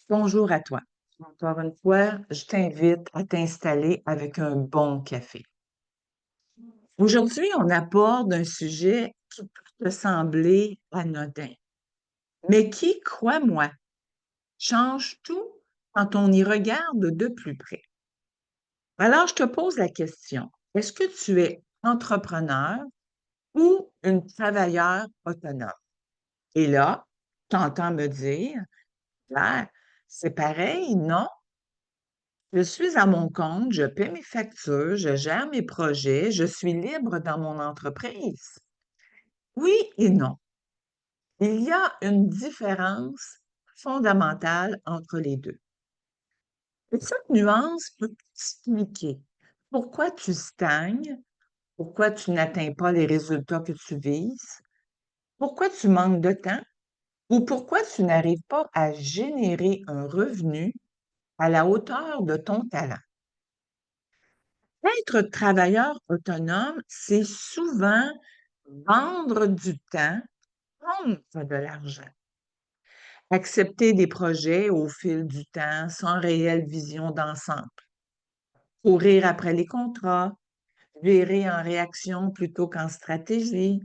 Bonjour à toi. Encore une fois, je t'invite à t'installer avec un bon café. Aujourd'hui, on aborde un sujet qui peut te sembler anodin, mais qui, crois-moi, change tout quand on y regarde de plus près. Alors, je te pose la question, est-ce que tu es entrepreneur ou une travailleur autonome? Et là, tu entends me dire, là, c'est pareil, non? Je suis à mon compte, je paie mes factures, je gère mes projets, je suis libre dans mon entreprise. Oui et non. Il y a une différence fondamentale entre les deux. Et cette nuance peut expliquer pourquoi tu stagnes, pourquoi tu n'atteins pas les résultats que tu vises, pourquoi tu manques de temps ou pourquoi tu n'arrives pas à générer un revenu à la hauteur de ton talent. Être travailleur autonome, c'est souvent vendre du temps contre de l'argent. Accepter des projets au fil du temps sans réelle vision d'ensemble. Courir après les contrats, gérer en réaction plutôt qu'en stratégie.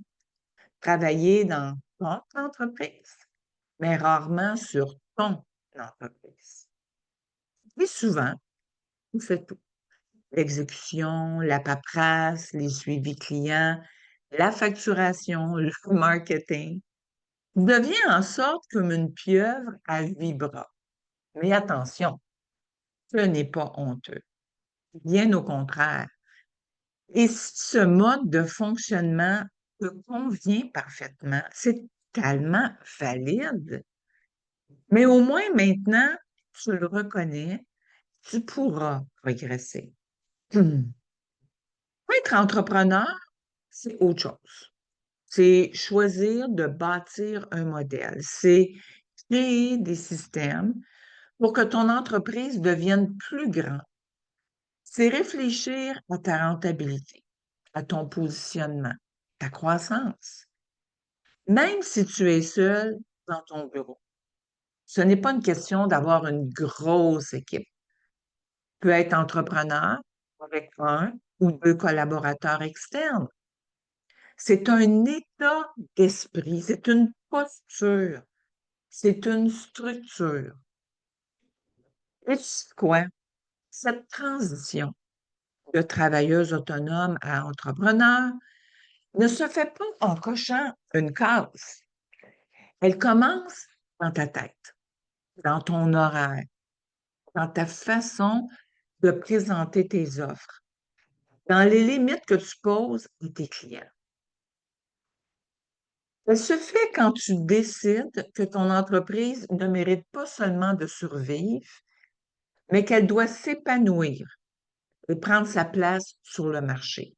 Travailler dans ton entreprise, mais rarement sur ton entreprise. Et souvent, on fait tout. L'exécution, la paperasse, les suivis clients, la facturation, le marketing, devient en sorte comme une pieuvre à 8 bras. Mais attention, ce n'est pas honteux. Bien au contraire. Et si ce mode de fonctionnement te convient parfaitement, c'est tellement valide. Mais au moins maintenant, tu le reconnais, tu pourras progresser. Être entrepreneur, c'est autre chose. C'est choisir de bâtir un modèle. C'est créer des systèmes pour que ton entreprise devienne plus grande. C'est réfléchir à ta rentabilité, à ton positionnement, ta croissance. Même si tu es seul dans ton bureau, ce n'est pas une question d'avoir une grosse équipe. Tu peux être entrepreneur avec un ou deux collaborateurs externes. C'est un état d'esprit, c'est une posture, c'est une structure. Et tu sais quoi? Cette transition de travailleuse autonome à entrepreneur ne se fait pas en cochant une case. Elle commence dans ta tête, dans ton horaire, dans ta façon de présenter tes offres, dans les limites que tu poses à tes clients. Elle se fait quand tu décides que ton entreprise ne mérite pas seulement de survivre, mais qu'elle doit s'épanouir et prendre sa place sur le marché.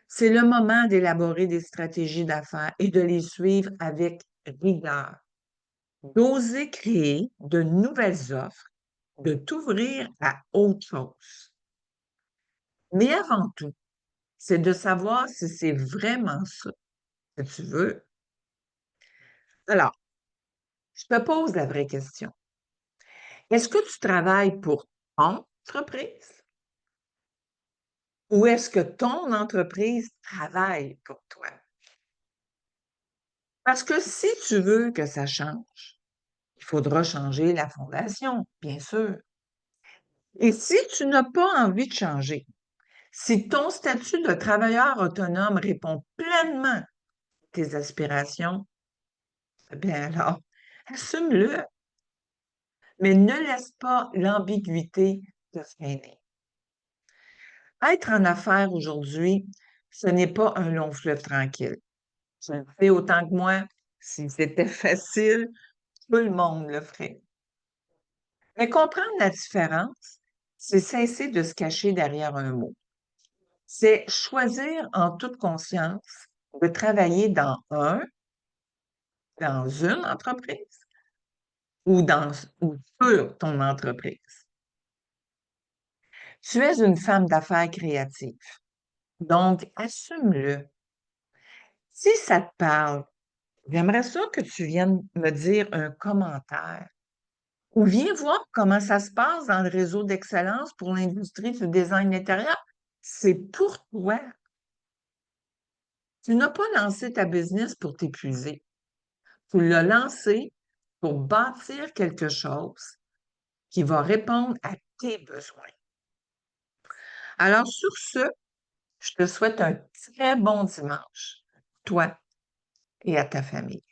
C'est le moment d'élaborer des stratégies d'affaires et de les suivre avec rigueur, d'oser créer de nouvelles offres, de t'ouvrir à autre chose. Mais avant tout, c'est de savoir si c'est vraiment ça que tu veux. Alors, je te pose la vraie question. Est-ce que tu travailles pour ton entreprise ou est-ce que ton entreprise travaille pour toi? Parce que si tu veux que ça change, il faudra changer la fondation, bien sûr. Et si tu n'as pas envie de changer, si ton statut de travailleur autonome répond pleinement à tes aspirations, eh bien alors, assume-le, mais ne laisse pas l'ambiguïté te freiner. Être en affaires aujourd'hui, ce n'est pas un long fleuve tranquille. Tu le sais autant que moi, si c'était facile, tout le monde le ferait. Mais comprendre la différence, c'est cesser de se cacher derrière un mot. C'est choisir en toute conscience de travailler dans une entreprise ou sur ton entreprise. Tu es une femme d'affaires créative, donc assume-le. Si ça te parle, j'aimerais ça que tu viennes me dire un commentaire Ou viens voir comment ça se passe dans le réseau d'excellence pour l'industrie du design intérieur. C'est pour toi. Tu n'as pas lancé ta business pour t'épuiser. Tu l'as lancé pour bâtir quelque chose qui va répondre à tes besoins. Alors, sur ce, je te souhaite un très bon dimanche, toi et à ta famille.